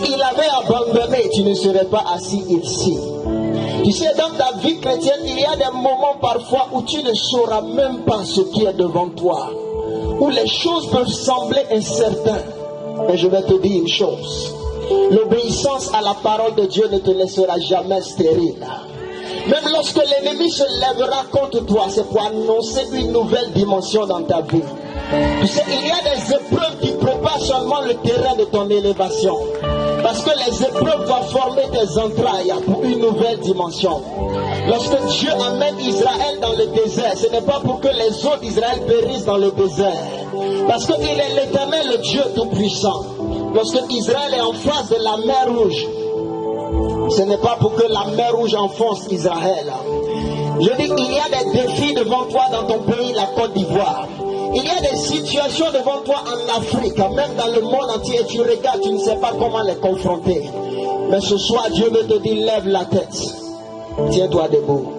S'il avait abandonné, tu ne serais pas assis ici. Tu sais, dans ta vie chrétienne, il y a des moments parfois où tu ne sauras même pas ce qui est devant toi, où les choses peuvent sembler incertaines. Mais je vais te dire une chose, l'obéissance à la parole de Dieu ne te laissera jamais stérile. Même lorsque l'ennemi se lèvera contre toi, c'est pour annoncer une nouvelle dimension dans ta vie. Tu sais, il y a des épreuves qui préparent seulement le terrain de ton élévation. Parce que les épreuves vont former tes entrailles pour une nouvelle dimension. Lorsque Dieu amène Israël dans le désert, ce n'est pas pour que les autres d'Israël périssent dans le désert. Parce qu'il est l'Éternel, le Dieu Tout-Puissant. Lorsque Israël est en face de la mer Rouge, ce n'est pas pour que la mer Rouge enfonce Israël. Je dis qu'il y a des défis devant toi dans ton pays, la Côte d'Ivoire. Il y a des situations devant toi en Afrique, même dans le monde entier. Tu regardes, tu ne sais pas comment les confronter. Mais ce soir, Dieu veut te dire, lève la tête. Tiens-toi debout.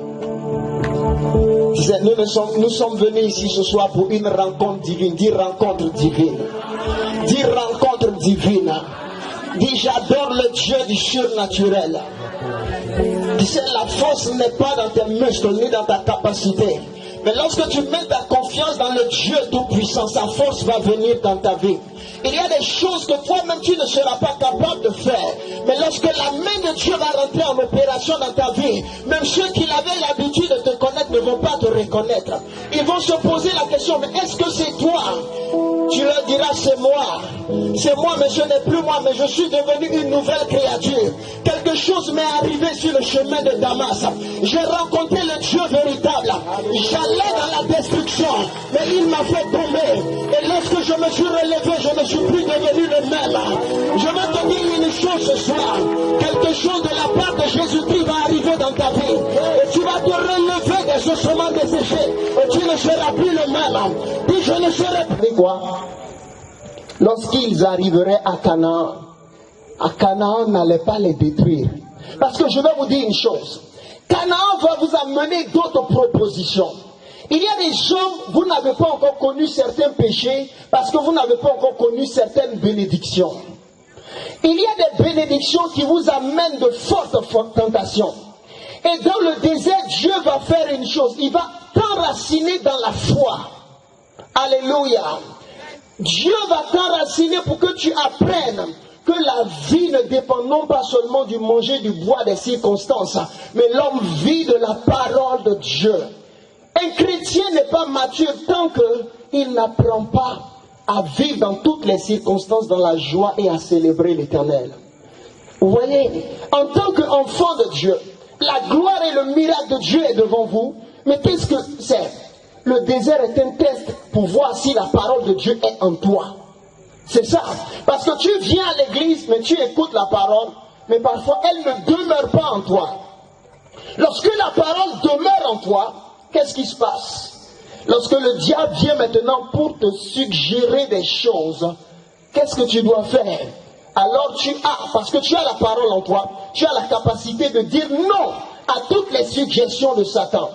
Tu sais, nous sommes venus ici ce soir pour une rencontre divine. Dis rencontre divine. Dis rencontre divine. Dis j'adore le Dieu du surnaturel. Tu sais, la force n'est pas dans tes muscles ni dans ta capacité. Mais lorsque tu mets ta confiance dans le Dieu Tout-Puissant, sa force va venir dans ta vie. Il y a des choses que toi-même tu ne seras pas capable de faire. Mais lorsque la main de Dieu va rentrer en opération dans ta vie, même ceux qui avaient l'habitude de te connaître ne vont pas te reconnaître. Ils vont se poser la question, mais est-ce que c'est toi? Tu leur diras, c'est moi, mais ce n'est plus moi, mais je suis devenu une nouvelle créature. Quelque chose m'est arrivé sur le chemin de Damas. J'ai rencontré le Dieu véritable. J'allais dans la destruction, mais il m'a fait tomber. Et lorsque je me suis relevé, je ne suis plus devenu le même. Je vais te dire une chose ce soir. Quelque chose de la part de Jésus-Christ va arriver dans ta vie. Et tu vas te relever des ossements desséchés. Et tu ne seras plus le même. Dis, je ne serai plus quoi? Lorsqu'ils arriveraient à Canaan n'allait pas les détruire. Parce que je vais vous dire une chose. Canaan va vous amener d'autres propositions. Il y a des gens, vous n'avez pas encore connu certains péchés parce que vous n'avez pas encore connu certaines bénédictions. Il y a des bénédictions qui vous amènent de fortes tentations. Et dans le désert, Dieu va faire une chose. Il va t'enraciner dans la foi. Alléluia. Dieu va t'enraciner pour que tu apprennes que la vie ne dépend non pas seulement du manger, du bois, des circonstances, mais l'homme vit de la parole de Dieu. Un chrétien n'est pas mature tant qu'il n'apprend pas à vivre dans toutes les circonstances dans la joie et à célébrer l'Éternel. Vous voyez, en tant qu'enfant de Dieu, la gloire et le miracle de Dieu est devant vous, mais qu'est-ce que c'est? Le désert est un test pour voir si la parole de Dieu est en toi. C'est ça. Parce que tu viens à l'église, mais tu écoutes la parole, mais parfois elle ne demeure pas en toi. Lorsque la parole demeure en toi, qu'est-ce qui se passe? Lorsque le diable vient maintenant pour te suggérer des choses, qu'est-ce que tu dois faire? Alors parce que tu as la parole en toi, tu as la capacité de dire non à toutes les suggestions de Satan.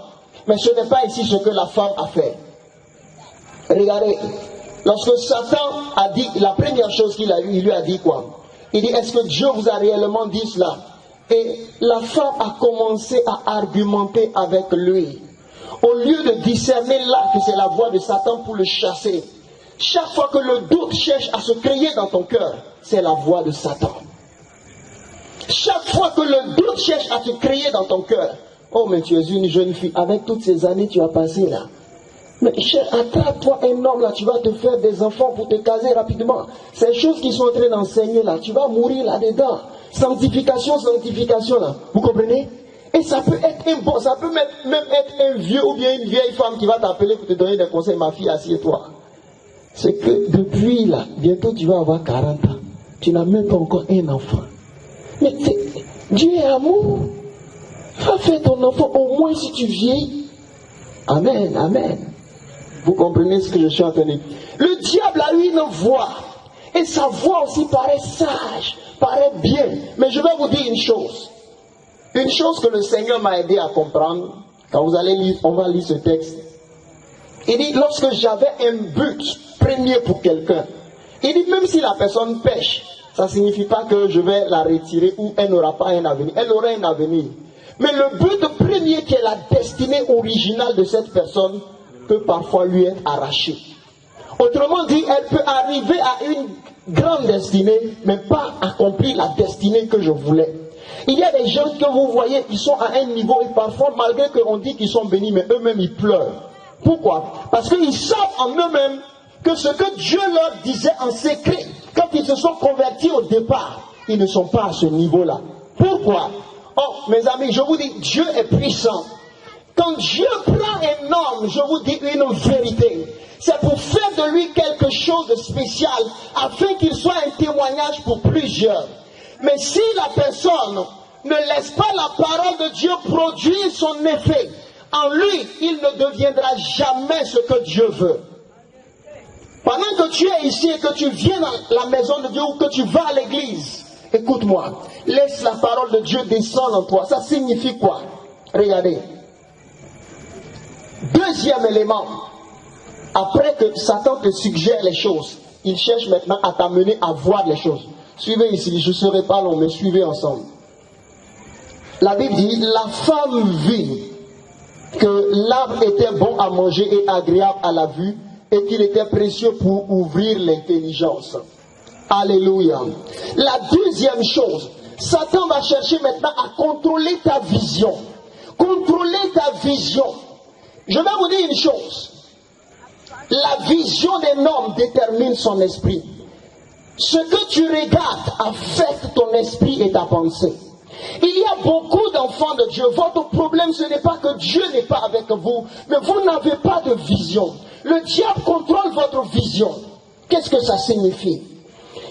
Mais ce n'est pas ici ce que la femme a fait. Regardez, lorsque Satan a dit, la première chose qu'il a eu, il lui a dit quoi? Il dit, est-ce que Dieu vous a réellement dit cela? Et la femme a commencé à argumenter avec lui. Au lieu de discerner là que c'est la voix de Satan pour le chasser, chaque fois que le doute cherche à se créer dans ton cœur, c'est la voix de Satan. Chaque fois que le doute cherche à te créer dans ton cœur, oh mais tu es une jeune fille, avec toutes ces années tu as passé là. Mais attrape-toi un homme là, tu vas te faire des enfants pour te caser rapidement. Ces choses qui sont en train d'enseigner là, tu vas mourir là-dedans. Sanctification là. Vous comprenez? Et ça peut être un bon, ça peut même être un vieux ou bien une vieille femme qui va t'appeler pour te donner des conseils. Ma fille, assieds-toi. C'est que depuis là, bientôt tu vas avoir 40 ans. Tu n'as même pas encore un enfant. Mais Dieu est amour. Va faire ton enfant au moins si tu vieillis. Amen, amen. Vous comprenez ce que je suis en train de dire? Le diable a eu une voix. Et sa voix aussi paraît sage, paraît bien. Mais je vais vous dire une chose. Une chose que le Seigneur m'a aidé à comprendre, quand vous allez lire, on va lire ce texte. Il dit, lorsque j'avais un but premier pour quelqu'un, il dit, même si la personne pêche, ça ne signifie pas que je vais la retirer ou elle n'aura pas un avenir. Elle aura un avenir. Mais le but premier qui est la destinée originale de cette personne peut parfois lui être arraché. Autrement dit, elle peut arriver à une grande destinée, mais pas accomplir la destinée que je voulais. Il y a des gens que vous voyez, ils sont à un niveau et parfois, malgré qu'on dit qu'ils sont bénis, mais eux-mêmes ils pleurent. Pourquoi? Parce qu'ils savent en eux-mêmes que ce que Dieu leur disait en secret, quand ils se sont convertis au départ, ils ne sont pas à ce niveau-là. Pourquoi? Oh, mes amis, je vous dis, Dieu est puissant. Quand Dieu prend un homme, je vous dis une vérité, c'est pour faire de lui quelque chose de spécial, afin qu'il soit un témoignage pour plusieurs. Mais si la personne ne laisse pas la parole de Dieu produire son effet, en lui, il ne deviendra jamais ce que Dieu veut. Pendant que tu es ici et que tu viens dans la maison de Dieu ou que tu vas à l'église, écoute-moi, laisse la parole de Dieu descendre en toi. Ça signifie quoi? Regardez. Deuxième élément, après que Satan te suggère les choses, il cherche maintenant à t'amener à voir les choses. Suivez ici, je ne serai pas long, mais suivez ensemble. La Bible dit, la femme vit que l'arbre était bon à manger et agréable à la vue, et qu'il était précieux pour ouvrir l'intelligence. Alléluia. La deuxième chose, Satan va chercher maintenant à contrôler ta vision. Contrôler ta vision. Je vais vous dire une chose. La vision d'un homme détermine son esprit. Ce que tu regardes affecte ton esprit et ta pensée. Il y a beaucoup d'enfants de Dieu. Votre problème, ce n'est pas que Dieu n'est pas avec vous, mais vous n'avez pas de vision. Le diable contrôle votre vision. Qu'est-ce que ça signifie?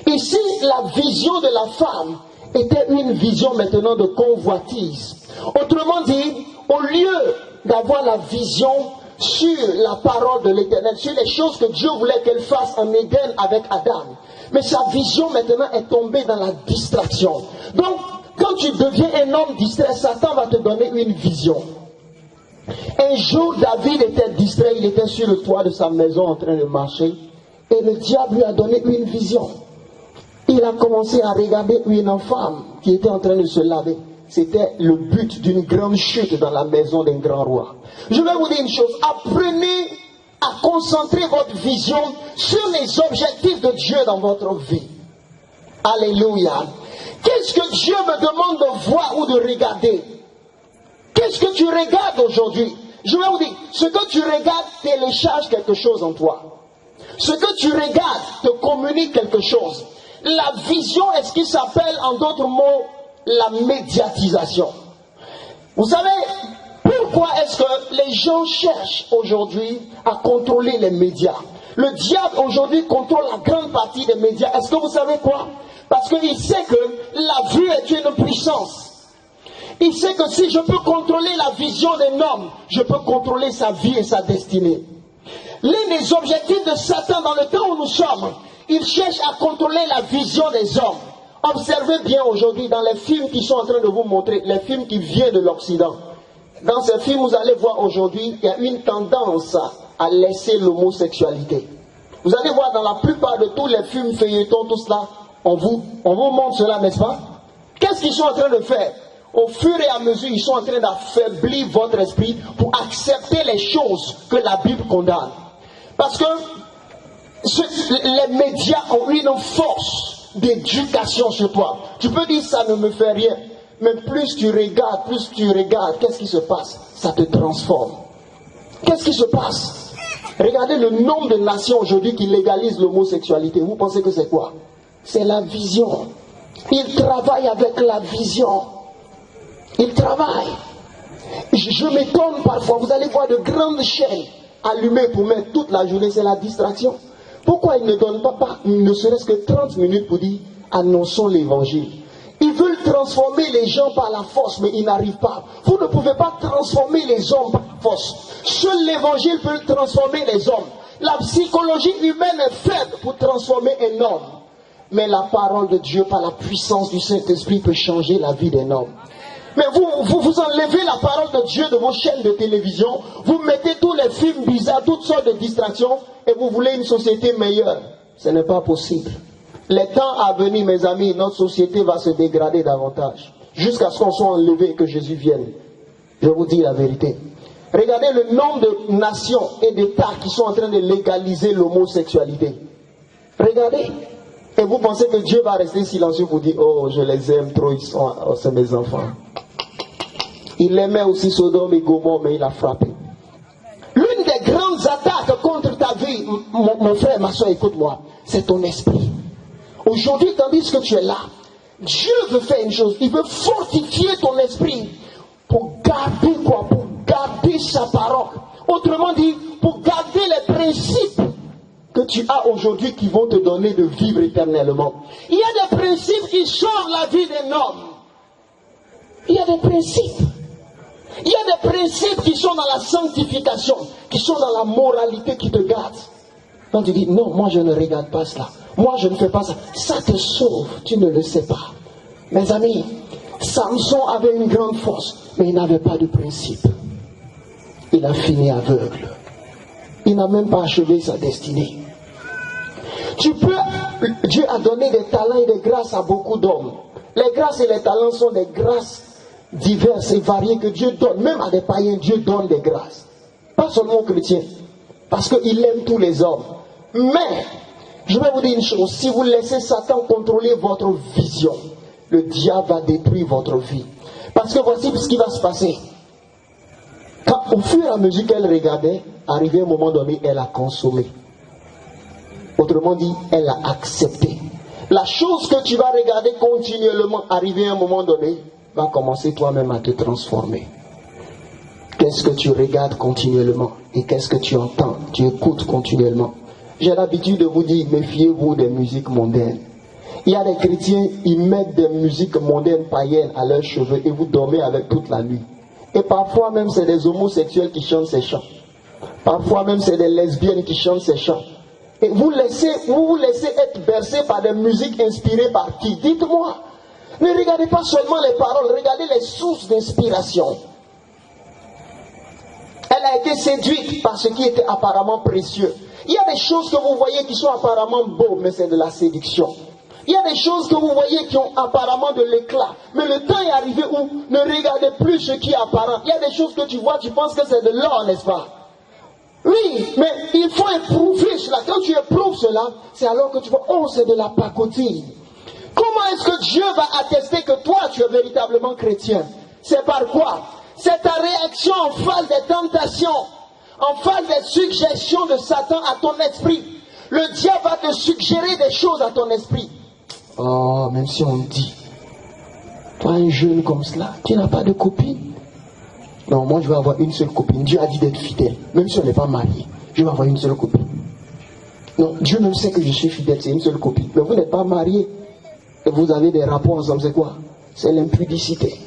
Ici, la vision de la femme était une vision maintenant de convoitise. Autrement dit, au lieu d'avoir la vision sur la parole de l'Éternel, sur les choses que Dieu voulait qu'elle fasse en Éden avec Adam, mais sa vision maintenant est tombée dans la distraction. Donc, quand tu deviens un homme distrait, Satan va te donner une vision. Un jour, David était distrait, il était sur le toit de sa maison en train de marcher, et le diable lui a donné une vision. Il a commencé à regarder une femme qui était en train de se laver. C'était le but d'une grande chute dans la maison d'un grand roi. Je vais vous dire une chose, apprenez à concentrer votre vision sur les objectifs de Dieu dans votre vie. Alléluia. Qu'est-ce que Dieu me demande de voir ou de regarder? Qu'est-ce que tu regardes aujourd'hui? Je vais vous dire, ce que tu regardes télécharge quelque chose en toi. Ce que tu regardes te communique quelque chose. La vision est ce qui s'appelle, en d'autres mots, la médiatisation. Vous savez, pourquoi est-ce que les gens cherchent aujourd'hui à contrôler les médias? Le diable aujourd'hui contrôle la grande partie des médias. Est-ce que vous savez quoi? Parce qu'il sait que la vue est une puissance. Il sait que si je peux contrôler la vision d'un homme, je peux contrôler sa vie et sa destinée. L'un des objectifs de Satan dans le temps où nous sommes, il cherche à contrôler la vision des hommes. Observez bien aujourd'hui dans les films qui sont en train de vous montrer, les films qui viennent de l'Occident. Dans ces films, vous allez voir aujourd'hui, il y a une tendance à laisser l'homosexualité. Vous allez voir dans la plupart de tous les films feuilletons, tout cela, on vous montre cela, n'est-ce pas? Qu'est-ce qu'ils sont en train de faire? Au fur et à mesure, ils sont en train d'affaiblir votre esprit pour accepter les choses que la Bible condamne. Parce que les médias ont une force d'éducation sur toi. Tu peux dire ça ne me fait rien. Mais plus tu regardes, qu'est-ce qui se passe? Ça te transforme. Qu'est-ce qui se passe? Regardez le nombre de nations aujourd'hui qui légalisent l'homosexualité. Vous pensez que c'est quoi? C'est la vision. Ils travaillent avec la vision. Ils travaillent. Je m'étonne parfois. Vous allez voir de grandes chaînes allumées pour mettre toute la journée. C'est la distraction. Pourquoi ils ne donnent pas ne serait-ce que 30 minutes pour dire annonçons l'évangile? Ils veulent transformer les gens par la force, mais ils n'arrivent pas. Vous ne pouvez pas transformer les hommes par la force. Seul l'évangile peut transformer les hommes. La psychologie humaine est faible pour transformer un homme. Mais la parole de Dieu, par la puissance du Saint-Esprit, peut changer la vie d'un homme. Mais vous enlevez la parole de Dieu de vos chaînes de télévision, vous mettez tous les films bizarres, toutes sortes de distractions, et vous voulez une société meilleure. Ce n'est pas possible. Les temps à venir, mes amis, notre société va se dégrader davantage. Jusqu'à ce qu'on soit enlevé et que Jésus vienne. Je vous dis la vérité. Regardez le nombre de nations et d'États qui sont en train de légaliser l'homosexualité. Regardez. Et vous pensez que Dieu va rester silencieux pour dire, oh, je les aime trop, c'est mes enfants. Il aimait aussi Sodome et Gomorrhe, mais il a frappé. L'une des grandes attaques contre ta vie, mon frère, ma soeur, écoute-moi, c'est ton esprit. Aujourd'hui, tandis que tu es là, Dieu veut faire une chose, il veut fortifier ton esprit pour garder quoi? Pour garder sa parole. Autrement dit, pour garder les principes que tu as aujourd'hui qui vont te donner de vivre éternellement. Il y a des principes qui sauvent la vie d'un homme. Il y a des principes. Il y a des principes qui sont dans la sanctification, qui sont dans la moralité qui te garde. Quand tu dis, non, moi je ne regarde pas cela. Moi je ne fais pas ça. Ça te sauve, tu ne le sais pas. Mes amis, Samson avait une grande force, mais il n'avait pas de principe. Il a fini aveugle. Il n'a même pas achevé sa destinée. Dieu a donné des talents et des grâces à beaucoup d'hommes. Les grâces et les talents sont des grâces diverses et variées que Dieu donne. Même à des païens, Dieu donne des grâces. Pas seulement aux chrétiens. Parce qu'il aime tous les hommes. Mais, je vais vous dire une chose. Si vous laissez Satan contrôler votre vision, le diable va détruire votre vie. Parce que voici ce qui va se passer. Quand, au fur et à mesure qu'elle regardait, arrivé à un moment donné, elle a consommé. Autrement dit, elle a accepté. La chose que tu vas regarder continuellement, arrivé à un moment donné, va commencer toi-même à te transformer. Qu'est-ce que tu regardes continuellement et qu'est-ce que tu entends, tu écoutes continuellement. J'ai l'habitude de vous dire, méfiez-vous des musiques mondaines. Il y a des chrétiens, ils mettent des musiques mondaines païennes à leurs cheveux et vous dormez avec toute la nuit. Et parfois même c'est des homosexuels qui chantent ces chants. Parfois même c'est des lesbiennes qui chantent ces chants. Et vous vous laissez être bercé par des musiques inspirées par qui? Dites-moi. Ne regardez pas seulement les paroles, regardez les sources d'inspiration. Elle a été séduite par ce qui était apparemment précieux. Il y a des choses que vous voyez qui sont apparemment beaux, mais c'est de la séduction. Il y a des choses que vous voyez qui ont apparemment de l'éclat. Mais le temps est arrivé où ne regardez plus ce qui est apparent. Il y a des choses que tu vois, tu penses que c'est de l'or, n'est-ce pas? Oui, mais il faut éprouver cela. Quand tu éprouves cela, c'est alors que tu vois, oh, c'est de la pacotille. Comment est-ce que Dieu va attester que toi, tu es véritablement chrétien? C'est par quoi? C'est ta réaction en face des tentations, en face des suggestions de Satan à ton esprit. Le diable va te suggérer des choses à ton esprit. Oh, même si on dit, toi un jeune comme cela, tu n'as pas de copine? Non, moi je vais avoir une seule copine. Dieu a dit d'être fidèle, même si on n'est pas marié. Je vais avoir une seule copine. Non, Dieu même sait que je suis fidèle, c'est une seule copine. Mais vous n'êtes pas marié. Et vous avez des rapports ensemble, c'est quoi? C'est l'impudicité.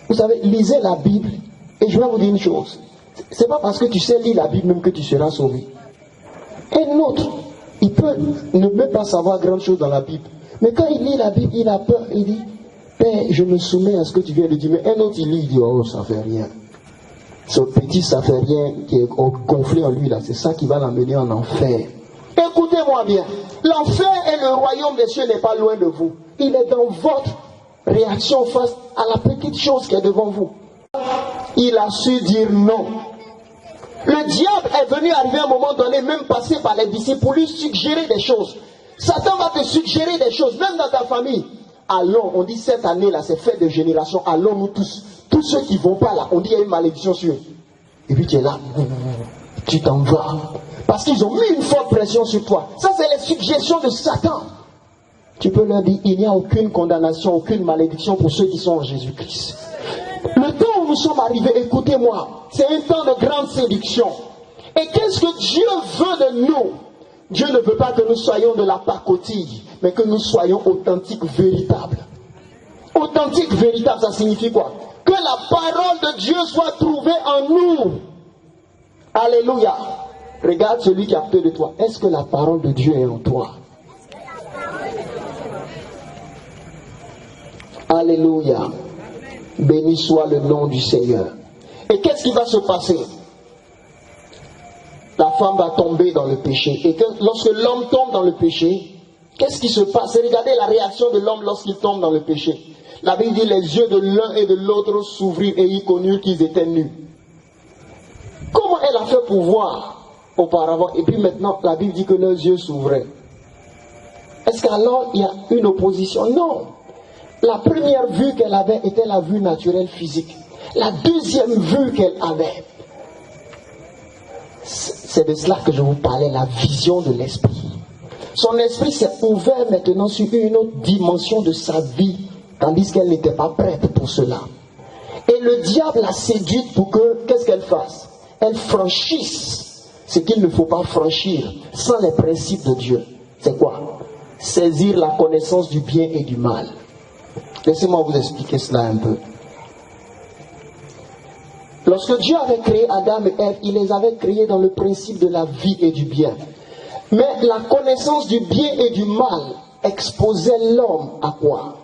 Vous savez, lisez la Bible. Et je vais vous dire une chose. C'est pas parce que tu sais lire la Bible même que tu seras sauvé. Un autre, il peut ne même pas savoir grand chose dans la Bible. Mais quand il lit la Bible, il a peur, il dit, Père, je me soumets à ce que tu viens de dire. Mais un autre, il lit, il dit, oh, ça fait rien. Ce petit, ça fait rien qui est gonflé en lui, là, c'est ça qui va l'amener en enfer. Écoutez-moi bien. L'enfer et le royaume des cieux n'est pas loin de vous. Il est dans votre réaction face à la petite chose qui est devant vous. Il a su dire non. Le diable est venu arriver à un moment donné, même passé par les disciples, pour lui suggérer des choses. Satan va te suggérer des choses, même dans ta famille. Allons, on dit cette année-là, c'est fait de génération, allons nous tous. Tous ceux qui ne vont pas là, on dit il y a une malédiction sur eux. Et puis tu es là, tu t'en vas. Parce qu'ils ont mis une forte pression sur toi. Ça, c'est les suggestions de Satan. Tu peux leur dire, il n'y a aucune condamnation, aucune malédiction pour ceux qui sont en Jésus-Christ. Le temps où nous sommes arrivés, écoutez-moi, c'est un temps de grande séduction. Et qu'est-ce que Dieu veut de nous? Dieu ne veut pas que nous soyons de la pacotille, mais que nous soyons authentiques, véritables. Authentique, véritable, ça signifie quoi? Que la parole de Dieu soit trouvée en nous. Alléluia. Regarde celui qui est à côté de toi. Est-ce que la parole de Dieu est en toi? Alléluia. Béni soit le nom du Seigneur. Et qu'est-ce qui va se passer? La femme va tomber dans le péché. Et lorsque l'homme tombe dans le péché, Qu'est-ce qui se passe? Regardez la réaction de l'homme lorsqu'il tombe dans le péché. La Bible dit les yeux de l'un et de l'autre s'ouvrirent et ils connurent qu'ils étaient nus. Comment elle a fait pour voir auparavant? Et puis maintenant, la Bible dit que leurs yeux s'ouvraient. Est-ce qu'alors il y a une opposition? Non. La première vue qu'elle avait était la vue naturelle physique. La deuxième vue qu'elle avait, c'est de cela que je vous parlais, la vision de l'esprit. Son esprit s'est ouvert maintenant sur une autre dimension de sa vie, tandis qu'elle n'était pas prête pour cela. Et le diable l'a séduite pour que, qu'est-ce qu'elle fasse? Elle franchisse ce qu'il ne faut pas franchir sans les principes de Dieu. C'est quoi? Saisir la connaissance du bien et du mal. Laissez-moi vous expliquer cela un peu. Lorsque Dieu avait créé Adam et Ève, il les avait créés dans le principe de la vie et du bien. Mais la connaissance du bien et du mal exposait l'homme à quoi?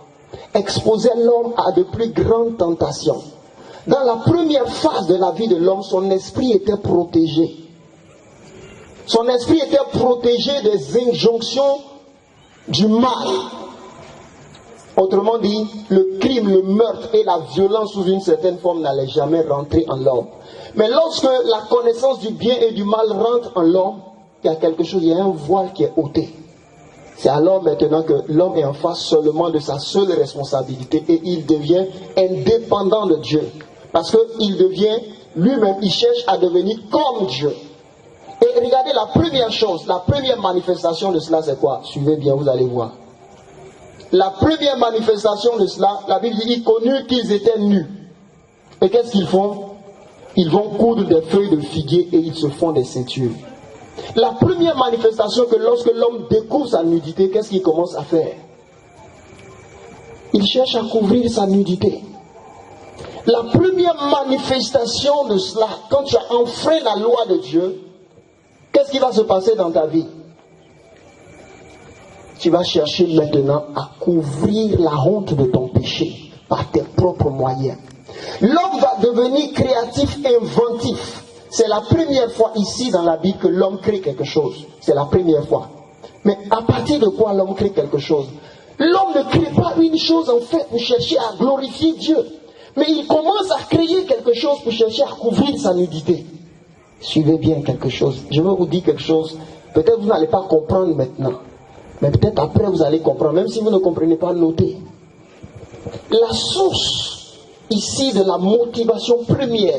Exposait l'homme à de plus grandes tentations. Dans la première phase de la vie de l'homme, son esprit était protégé. Son esprit était protégé des injonctions du mal. Autrement dit, le crime, le meurtre et la violence sous une certaine forme n'allaient jamais rentrer en l'homme. Mais lorsque la connaissance du bien et du mal rentre en l'homme, il y a quelque chose, il y a un voile qui est ôté. C'est alors maintenant que l'homme est en face seulement de sa seule responsabilité et il devient indépendant de Dieu. Parce qu'il devient lui-même, il cherche à devenir comme Dieu. Et regardez la première chose, la première manifestation de cela, c'est quoi? Suivez bien, vous allez voir. La première manifestation de cela, la Bible dit, ils connurent qu'ils étaient nus. Et qu'est-ce qu'ils font? Ils vont coudre des feuilles de figuier et ils se font des ceintures. La première manifestation que lorsque l'homme découvre sa nudité, qu'est-ce qu'il commence à faire? Il cherche à couvrir sa nudité. La première manifestation de cela, quand tu as enfreint la loi de Dieu, qu'est-ce qui va se passer dans ta vie? Tu vas chercher maintenant à couvrir la honte de ton péché par tes propres moyens. L'homme va devenir créatif, inventif. C'est la première fois ici dans la Bible que l'homme crée quelque chose. C'est la première fois. Mais à partir de quoi l'homme crée quelque chose? L'homme ne crée pas une chose en fait pour chercher à glorifier Dieu. Mais il commence à créer quelque chose pour chercher à couvrir sa nudité. Suivez bien quelque chose. Je vais vous dire quelque chose. Peut-être vous n'allez pas comprendre maintenant. Mais peut-être après vous allez comprendre. Même si vous ne comprenez pas, notez. La source ici de la motivation première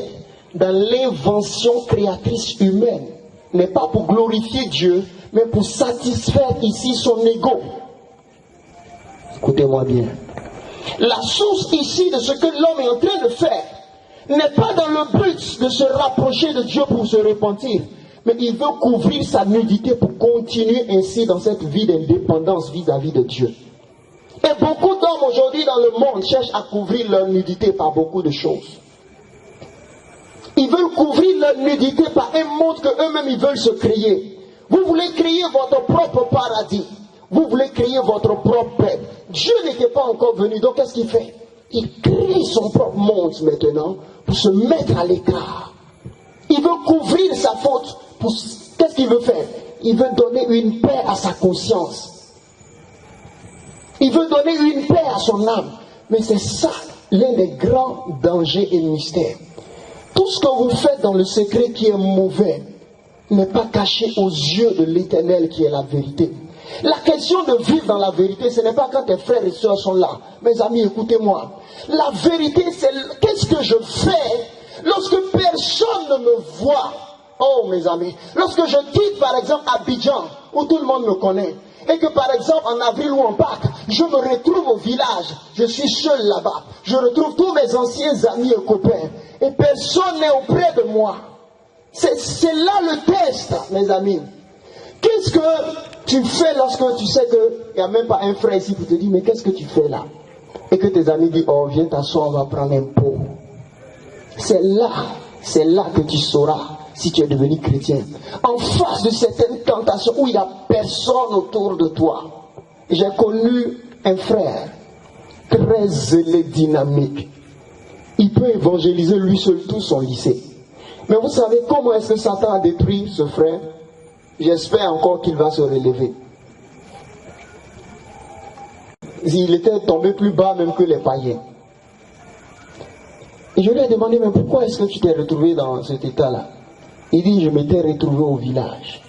dans l'invention créatrice humaine n'est pas pour glorifier Dieu, mais pour satisfaire ici son ego. Écoutez-moi bien. La source ici de ce que l'homme est en train de faire n'est pas dans le but de se rapprocher de Dieu pour se repentir, mais il veut couvrir sa nudité pour continuer ainsi dans cette vie d'indépendance vis-à-vis de Dieu. Et beaucoup d'hommes aujourd'hui dans le monde cherchent à couvrir leur nudité par beaucoup de choses. Ils veulent couvrir leur nudité par un monde qu'eux-mêmes ils veulent se créer. Vous voulez créer votre propre paradis. Vous voulez créer votre propre paix. Dieu n'était pas encore venu, donc qu'est-ce qu'il fait? Il crée son propre monde maintenant pour se mettre à l'écart. Il veut couvrir sa faute. Qu'est-ce qu'il veut faire? Il veut donner une paix à sa conscience. Il veut donner une paix à son âme. Mais c'est ça l'un des grands dangers et mystères. Tout ce que vous faites dans le secret qui est mauvais n'est pas caché aux yeux de l'Éternel qui est la vérité. La question de vivre dans la vérité, ce n'est pas quand tes frères et sœurs sont là. Mes amis, écoutez-moi. La vérité, c'est qu'est-ce que je fais lorsque personne ne me voit. Oh, mes amis, lorsque je quitte par exemple Abidjan, où tout le monde me connaît, et que par exemple en avril ou en Pâques, je me retrouve au village, je suis seul là-bas, je retrouve tous mes anciens amis et copains, et personne n'est auprès de moi. C'est là le test, mes amis. Qu'est-ce que tu fais lorsque tu sais qu'il n'y a même pas un frère ici pour te dire, mais qu'est-ce que tu fais là? Et que tes amis disent, oh viens t'asseoir, on va prendre un pot. C'est là que tu sauras si tu es devenu chrétien. En face de certaines tentations où il n'y a personne autour de toi. J'ai connu un frère très zélé, dynamique. Il peut évangéliser lui seul tout son lycée. Mais vous savez comment est-ce que Satan a détruit ce frère? J'espère encore qu'il va se relever. il était tombé plus bas même que les païens. Et je lui ai demandé, mais pourquoi est-ce que tu t'es retrouvé dans cet état-là? Il dit, je m'étais retrouvé au village.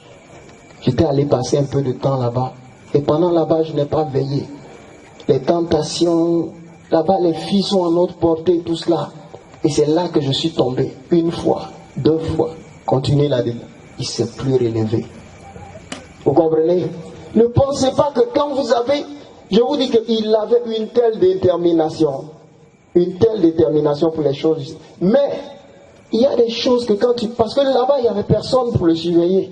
J'étais allé passer un peu de temps là-bas. Et pendant là-bas, je n'ai pas veillé. Les tentations, là-bas, les filles sont à notre portée, tout cela. Et c'est là que je suis tombé. Une fois, deux fois. Continuez là-dedans. Il ne s'est plus relevé. Vous comprenez? Ne pensez pas que quand vous avez... Je vous dis qu'il avait une telle détermination. Une telle détermination pour les choses. Mais il y a des choses que quand tu... Parce que là-bas, il n'y avait personne pour le surveiller.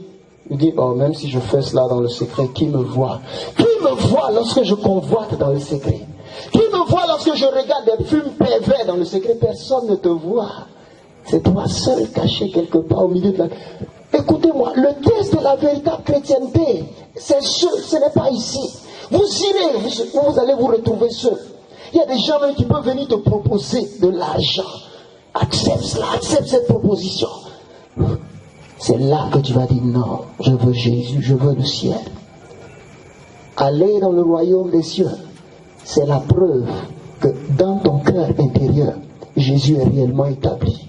Il dit, oh, même si je fais cela dans le secret, qui me voit? Qui me voit lorsque je convoite dans le secret? Qui me voit lorsque je regarde des films pervers dans le secret? Personne ne te voit. C'est toi seul caché quelque part au milieu de la... Écoutez-moi, le test de la véritable chrétienté, c'est seul, ce n'est pas ici. Vous irez, vous allez vous retrouver seul. Il y a des gens même qui peuvent venir te proposer de l'argent. Accepte cela, accepte cette proposition. C'est là que tu vas dire non, je veux Jésus, je veux le ciel. Aller dans le royaume des cieux, c'est la preuve que dans ton cœur intérieur, Jésus est réellement établi.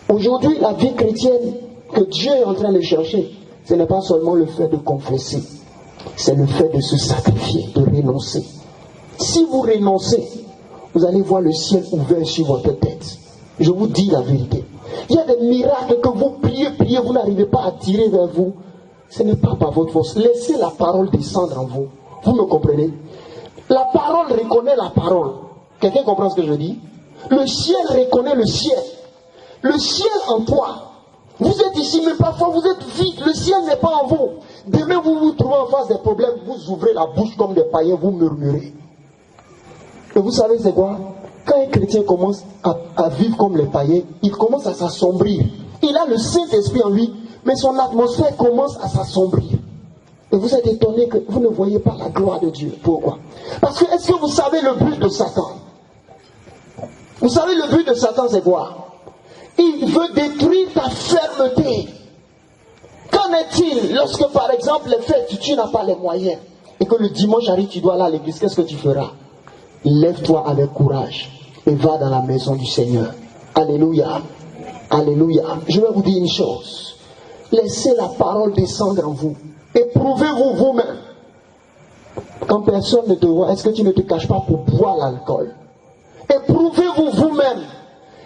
Aujourd'hui, la vie chrétienne que Dieu est en train de chercher, ce n'est pas seulement le fait de confesser, c'est le fait de se sacrifier, de renoncer. Si vous renoncez, vous allez voir le ciel ouvert sur votre tête. Je vous dis la vérité. Il y a des miracles que vous priez, vous n'arrivez pas à tirer vers vous. Ce n'est pas par votre force. Laissez la parole descendre en vous. Vous me comprenez? La parole reconnaît la parole. Quelqu'un comprend ce que je dis? Le ciel reconnaît le ciel. Le ciel en toi. Vous êtes ici, mais parfois vous êtes vide. Le ciel n'est pas en vous. Demain, vous vous trouvez en face des problèmes. Vous ouvrez la bouche comme des païens, vous murmurez. Et vous savez c'est quoi? Quand un chrétien commence à vivre comme les païens, il commence à s'assombrir. Il a le Saint-Esprit en lui, mais son atmosphère commence à s'assombrir. Et vous êtes étonné que vous ne voyez pas la gloire de Dieu. Pourquoi? Parce que est-ce que vous savez le but de Satan? Vous savez le but de Satan c'est quoi? Il veut détruire ta fermeté. Qu'en est-il lorsque par exemple les fêtes, tu n'as pas les moyens et que le dimanche arrive, tu dois aller à l'église, qu'est-ce que tu feras? Lève-toi avec courage et va dans la maison du Seigneur. Alléluia. Alléluia. Je vais vous dire une chose. Laissez la parole descendre en vous. Éprouvez-vous vous-même. Quand personne ne te voit, est-ce que tu ne te caches pas pour boire l'alcool? Éprouvez-vous vous-même.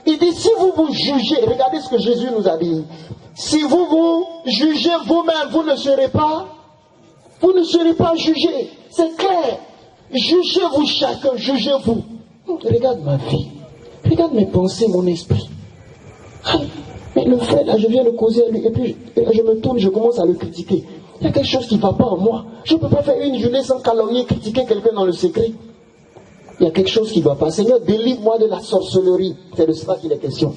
Il dit, si vous vous jugez, regardez ce que Jésus nous a dit. Si vous vous jugez vous-même, vous ne serez pas jugés. C'est clair. Jugez-vous chacun, jugez-vous. Regarde ma vie. Regarde mes pensées, mon esprit. Mais le frère, là, je viens de causer à lui. Et puis, là, je me tourne, je commence à le critiquer. Il y a quelque chose qui ne va pas en moi. Je ne peux pas faire une journée sans calomnier, critiquer quelqu'un dans le secret. Il y a quelque chose qui ne va pas. Seigneur, délivre-moi de la sorcellerie. C'est de cela qu'il est question.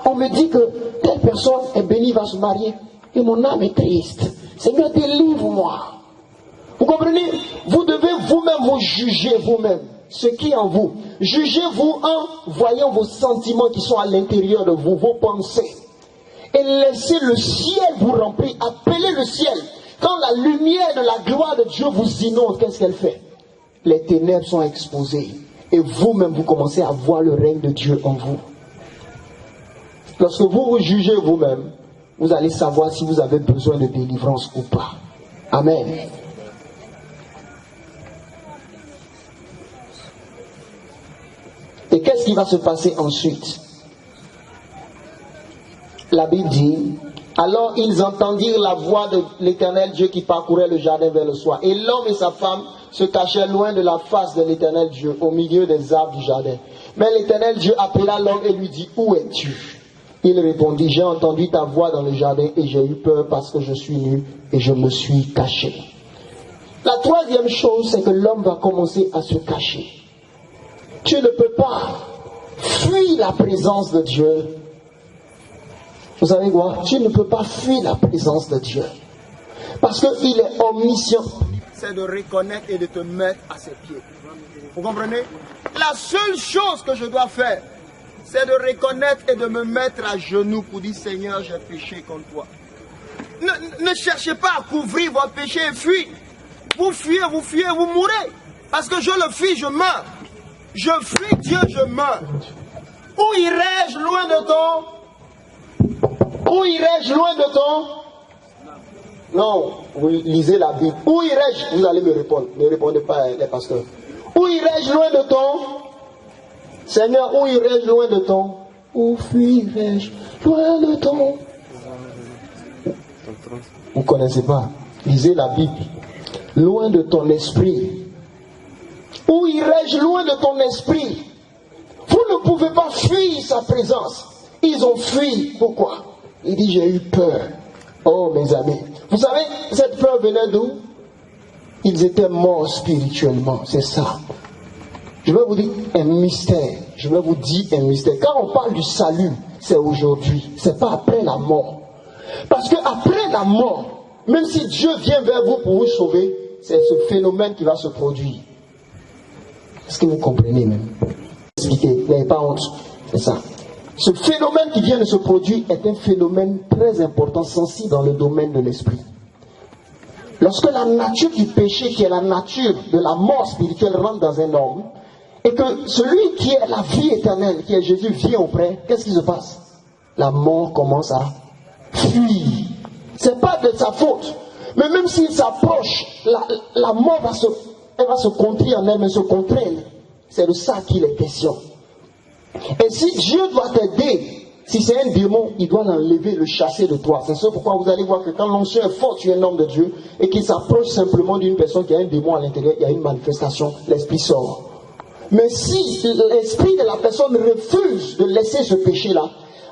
On me dit que telle personne est bénie, va se marier. Et mon âme est triste. Seigneur, délivre-moi. Vous comprenez? Vous devez vous-même vous juger vous-même. Ce qui est en vous. Jugez-vous en voyant vos sentiments qui sont à l'intérieur de vous, vos pensées. Et laissez le ciel vous remplir. Appelez le ciel. Quand la lumière de la gloire de Dieu vous inonde, qu'est-ce qu'elle fait? Les ténèbres sont exposées. Et vous-même, vous commencez à voir le règne de Dieu en vous. Lorsque vous vous jugez vous-même, vous allez savoir si vous avez besoin de délivrance ou pas. Amen. Et qu'est-ce qui va se passer ensuite? La Bible dit, alors ils entendirent la voix de l'Éternel Dieu qui parcourait le jardin vers le soir. Et l'homme et sa femme se cachaient loin de la face de l'Éternel Dieu, au milieu des arbres du jardin. Mais l'Éternel Dieu appela l'homme et lui dit, où es-tu? Il répondit, j'ai entendu ta voix dans le jardin et j'ai eu peur parce que je suis nu et je me suis caché. La troisième chose, c'est que l'homme va commencer à se cacher. Tu ne peux pas fuir la présence de Dieu. Vous savez quoi? Tu ne peux pas fuir la présence de Dieu. Parce qu'il est omniscient. C'est de reconnaître et de te mettre à ses pieds. Vous comprenez? La seule chose que je dois faire, c'est de reconnaître et de me mettre à genoux pour dire, Seigneur, j'ai péché contre toi. Ne cherchez pas à couvrir votre péché et fuir. Vous fuyez, vous mourrez. Parce que je le fuis, je meurs. Je fuis Dieu, je meurs. Où irai-je loin de ton? Où irai-je loin de ton? Non, vous lisez la Bible. Où irai-je? Vous allez me répondre. Ne répondez pas, les pasteurs. Où irai-je loin de ton? Seigneur, où irai-je loin de ton? Où fuirai-je loin de ton? Vous ne connaissez pas. Lisez la Bible. Loin de ton esprit. Où irai-je loin de ton esprit? Vous ne pouvez pas fuir sa présence. Ils ont fui. Pourquoi? Il dit, j'ai eu peur. Oh mes amis. Vous savez, cette peur venait d'où? Ils étaient morts spirituellement. C'est ça. Je vais vous dire un mystère. Je vais vous dire un mystère. Quand on parle du salut, c'est aujourd'hui. C'est pas après la mort. Parce que après la mort, même si Dieu vient vers vous pour vous sauver, c'est ce phénomène qui va se produire. Est-ce que vous comprenez même? Expliquez, vous n'avez pas honte. C'est ça. Ce phénomène qui vient de se produire est un phénomène très important, sensible dans le domaine de l'esprit. Lorsque la nature du péché, qui est la nature de la mort spirituelle, rentre dans un homme, et que celui qui est la vie éternelle, qui est Jésus, vient auprès, qu'est-ce qui se passe? La mort commence à fuir. C'est pas de sa faute. Mais même s'il s'approche, la mort elle va se contrer en elle, mais se contraindre. C'est de ça qu'il est question. Et si Dieu doit t'aider, si c'est un démon, il doit l'enlever, le chasser de toi. C'est ça pourquoi vous allez voir que quand l'onction est fort, tu es un homme de Dieu, et qu'il s'approche simplement d'une personne qui a un démon à l'intérieur, il y a une manifestation, l'esprit sort. Mais si l'esprit de la personne refuse de laisser ce péché-là,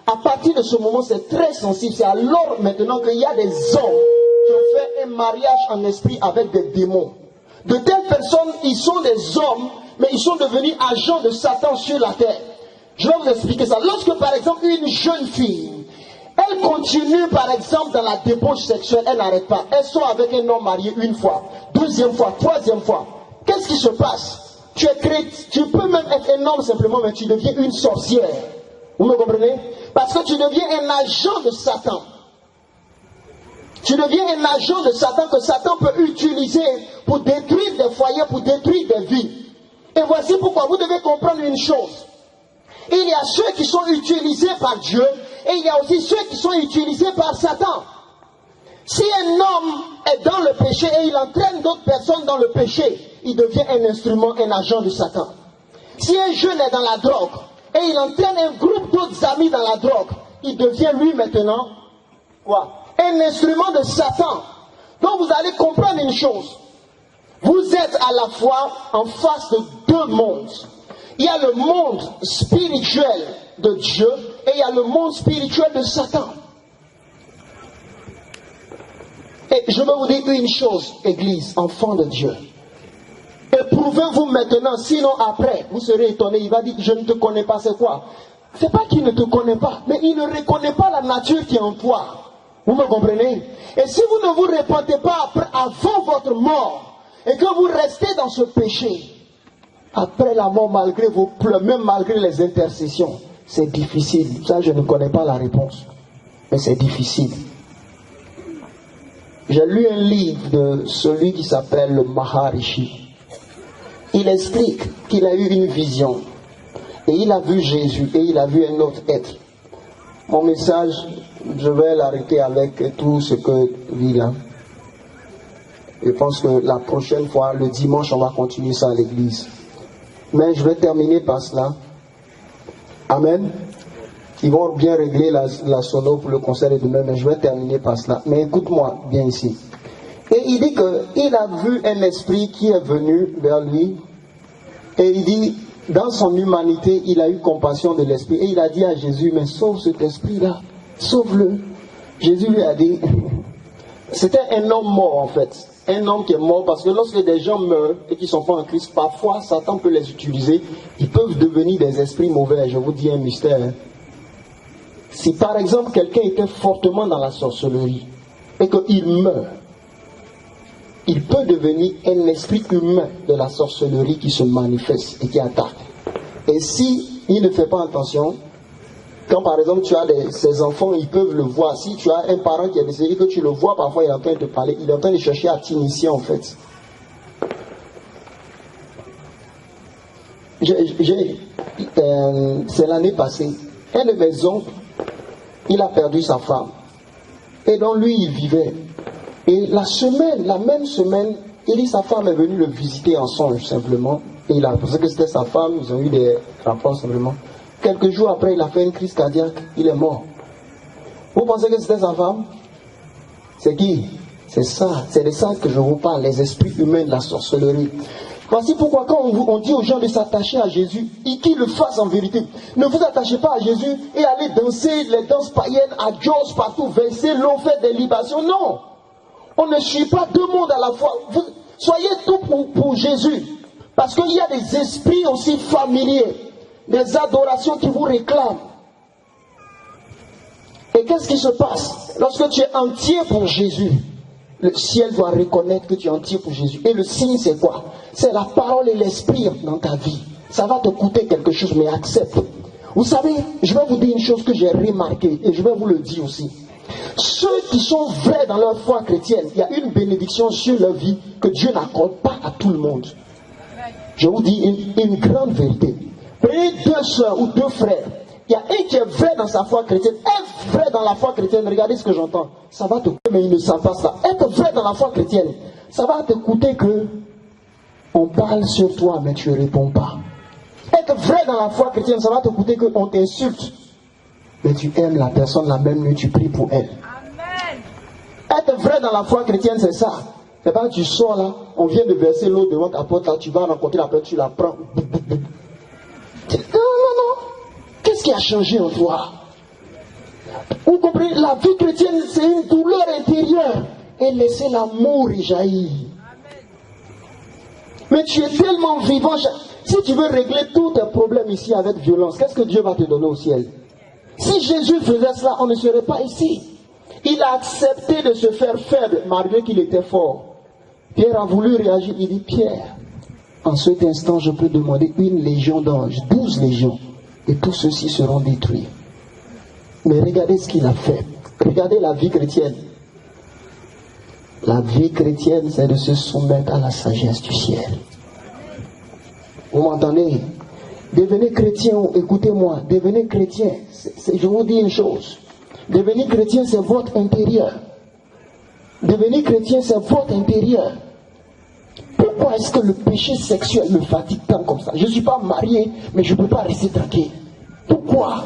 à partir de ce moment, c'est très sensible. C'est alors maintenant qu'il y a des hommes qui ont fait un mariage en esprit avec des démons. De telles personnes, ils sont des hommes, mais ils sont devenus agents de Satan sur la terre. Je vais vous expliquer ça. Lorsque, par exemple, une jeune fille, elle continue, par exemple, dans la débauche sexuelle, elle n'arrête pas. Elle sort avec un homme marié une fois, deuxième fois, troisième fois. Qu'est-ce qui se passe? Tu es chrétien, tu peux même être un homme simplement, mais tu deviens une sorcière. Vous me comprenez? Parce que tu deviens un agent de Satan. Tu deviens un agent de Satan que Satan peut utiliser pour détruire des foyers, pour détruire des vies. Et voici pourquoi vous devez comprendre une chose. Il y a ceux qui sont utilisés par Dieu et il y a aussi ceux qui sont utilisés par Satan. Si un homme est dans le péché et il entraîne d'autres personnes dans le péché, il devient un instrument, un agent de Satan. Si un jeune est dans la drogue et il entraîne un groupe d'autres amis dans la drogue, il devient lui maintenant quoi? Un instrument de Satan. Donc vous allez comprendre une chose. Vous êtes à la fois en face de deux mondes. Il y a le monde spirituel de Dieu et il y a le monde spirituel de Satan. Et je veux vous dire une chose, Église, enfant de Dieu. Éprouvez-vous maintenant, sinon après, vous serez étonnés. Il va dire, je ne te connais pas, c'est quoi? C'est pas qu'il ne te connaît pas, mais il ne reconnaît pas la nature qui est en toi. Vous me comprenez? Et si vous ne vous repentez pas avant votre mort, et que vous restez dans ce péché, après la mort, malgré vos pleurs, même malgré les intercessions, c'est difficile. Ça, je ne connais pas la réponse. Mais c'est difficile. J'ai lu un livre de celui qui s'appelle le Maharishi. Il explique qu'il a eu une vision. Et il a vu Jésus et il a vu un autre être. Mon message, je vais l'arrêter avec tout ce que dit là. Je pense que la prochaine fois, le dimanche, on va continuer ça à l'église. Mais je vais terminer par cela. Amen. Ils vont bien régler la sono pour le concert de demain, mais je vais terminer par cela. Mais écoute-moi bien ici. Et il dit qu'il a vu un esprit qui est venu vers lui. Et il dit, dans son humanité, il a eu compassion de l'esprit. Et il a dit à Jésus, mais sauve cet esprit-là. Sauve-le. Jésus lui a dit, c'était un homme mort en fait. Un homme qui est mort parce que lorsque des gens meurent et qui ne sont pas en Christ, parfois Satan peut les utiliser. Ils peuvent devenir des esprits mauvais. Je vous dis un mystère. Hein. Si par exemple quelqu'un était fortement dans la sorcellerie et qu'il meurt, il peut devenir un esprit humain de la sorcellerie qui se manifeste et qui attaque. Et si il ne fait pas attention, quand par exemple tu as ces enfants, ils peuvent le voir. Si tu as un parent qui est décédé et que tu le vois, parfois il est en train de te parler, il est en train de chercher à t'initier en fait. C'est l'année passée. Un de mes oncles, il a perdu sa femme. Et donc lui, il vivait. Et la même semaine, il dit sa femme est venue le visiter en songe simplement. Et il a pensé que c'était sa femme, ils ont eu des rapports simplement. Quelques jours après, il a fait une crise cardiaque, il est mort. Vous pensez que c'était sa femme? C'est qui? C'est ça, c'est de ça que je vous parle, les esprits humains de la sorcellerie. Voici pourquoi quand on dit aux gens de s'attacher à Jésus, et qu'ils le fassent en vérité. Ne vous attachez pas à Jésus et allez danser les danses païennes à Jos partout, verser l'eau, faire des libations. Non, on ne suit pas deux mondes à la fois. Soyez tout pour Jésus. Parce qu'il y a des esprits aussi familiers, des adorations qui vous réclament. Et qu'est-ce qui se passe? Lorsque tu es entier pour Jésus, le ciel doit reconnaître que tu es entier pour Jésus. Et le signe, c'est quoi? C'est la parole et l'esprit dans ta vie. Ça va te coûter quelque chose, mais accepte. Vous savez, je vais vous dire une chose que j'ai remarquée, et je vais vous le dire aussi. Ceux qui sont vrais dans leur foi chrétienne, il y a une bénédiction sur leur vie que Dieu n'accorde pas à tout le monde. Je vous dis une grande vérité. Prenez deux soeurs ou deux frères. Il y a un qui est vrai dans sa foi chrétienne, un vrai dans la foi chrétienne. Regardez ce que j'entends. Ça va te coûter, mais ils ne savent pas ça. Être vrai dans la foi chrétienne, ça va te coûter que on parle sur toi, mais tu ne réponds pas. Être vrai dans la foi chrétienne, ça va te coûter qu'on t'insulte, mais tu aimes la personne la même nuit, tu pries pour elle. Amen. Être vrai dans la foi chrétienne, c'est ça. C'est pas que tu sors là, on vient de verser l'eau devant ta porte, là, tu vas rencontrer la personne, tu la prends. Non. Qu'est-ce qui a changé en toi? Vous comprenez, la vie chrétienne, c'est une douleur intérieure. Et laissez l'amour y jaillir. Mais tu es tellement vivant. Si tu veux régler tous tes problèmes ici avec violence, qu'est-ce que Dieu va te donner au ciel? Si Jésus faisait cela, on ne serait pas ici. Il a accepté de se faire faible malgré qu'il était fort. Pierre a voulu réagir. Il dit, Pierre, en cet instant, je peux demander une légion d'anges, 12 légions, et tous ceux-ci seront détruits. Mais regardez ce qu'il a fait. Regardez la vie chrétienne. La vie chrétienne, c'est de se soumettre à la sagesse du ciel. Vous m'entendez? Devenez chrétien, écoutez-moi, devenez chrétien. Je vous dis une chose. Devenir chrétien, c'est votre intérieur. Devenir chrétien, c'est votre intérieur. Pourquoi est-ce que le péché sexuel me fatigue tant comme ça? Je ne suis pas marié, mais je ne peux pas rester tranquille. Pourquoi?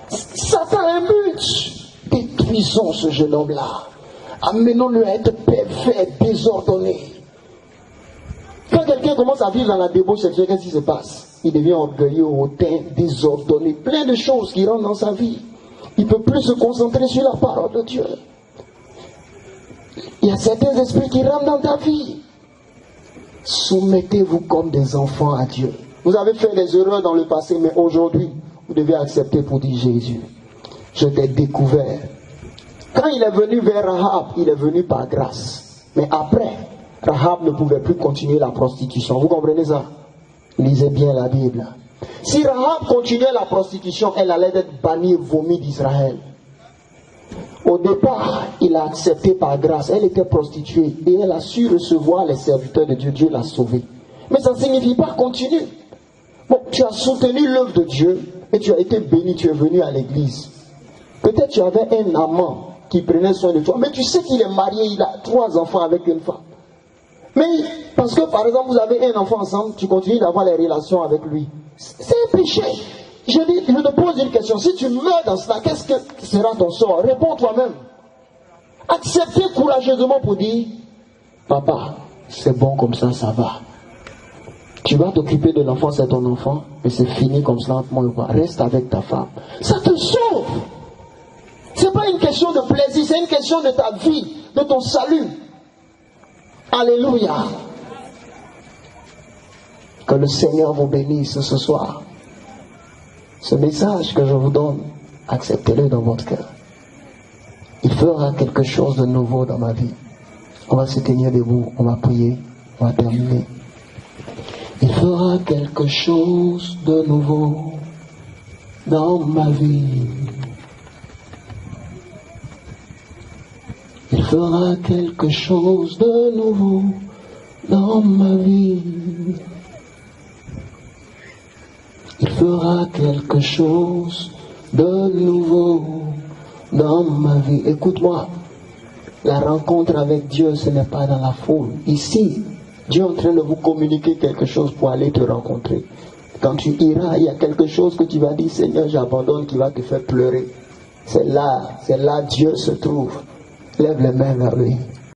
Satan a un but. Détruisons ce jeune homme-là. Amenons-le à être pervers, désordonné. Quand quelqu'un commence à vivre dans la débauche sexuelle, qu'est-ce qui se passe? Il devient orgueilleux, hautain, désordonné. Plein de choses qui rentrent dans sa vie. Il ne peut plus se concentrer sur la parole de Dieu. Il y a certains esprits qui rentrent dans ta vie. Soumettez-vous comme des enfants à Dieu. Vous avez fait des erreurs dans le passé, mais aujourd'hui, vous devez accepter pour dire Jésus, je t'ai découvert. Quand il est venu vers Rahab, il est venu par grâce. Mais après, Rahab ne pouvait plus continuer la prostitution. Vous comprenez ça? Lisez bien la Bible. Si Rahab continuait la prostitution, elle allait être bannie et vomi d'Israël. Au départ, il a accepté par grâce. Elle était prostituée et elle a su recevoir les serviteurs de Dieu. Dieu l'a sauvée. Mais ça ne signifie pas continue. Bon, tu as soutenu l'œuvre de Dieu et tu as été béni, tu es venu à l'église. Peut-être tu avais un amant qui prenait soin de toi, mais tu sais qu'il est marié, il a 3 enfants avec une femme. Mais parce que par exemple vous avez un enfant ensemble, tu continues d'avoir les relations avec lui. C'est un péché. Je te pose une question. Si tu meurs dans cela, qu'est-ce que sera ton sort? Réponds toi-même. Acceptez courageusement pour dire, papa, c'est bon comme ça, ça va. Tu vas t'occuper de l'enfant, c'est ton enfant, mais c'est fini comme cela entre moi et toi. Reste avec ta femme. Ça te sauve. C'est pas une question de plaisir, c'est une question de ta vie, de ton salut. Alléluia. Que le Seigneur vous bénisse ce soir. Ce message que je vous donne, acceptez-le dans votre cœur. Il fera quelque chose de nouveau dans ma vie. On va se tenir debout, on va prier, on va terminer. Il fera quelque chose de nouveau dans ma vie. Il fera quelque chose de nouveau dans ma vie. fera quelque chose de nouveau dans ma vie. Écoute-moi, la rencontre avec Dieu, ce n'est pas dans la foule. Ici, Dieu est en train de vous communiquer quelque chose pour aller te rencontrer. Quand tu iras, il y a quelque chose que tu vas dire, Seigneur, j'abandonne, qui va te faire pleurer. C'est là Dieu se trouve. Lève les mains vers lui.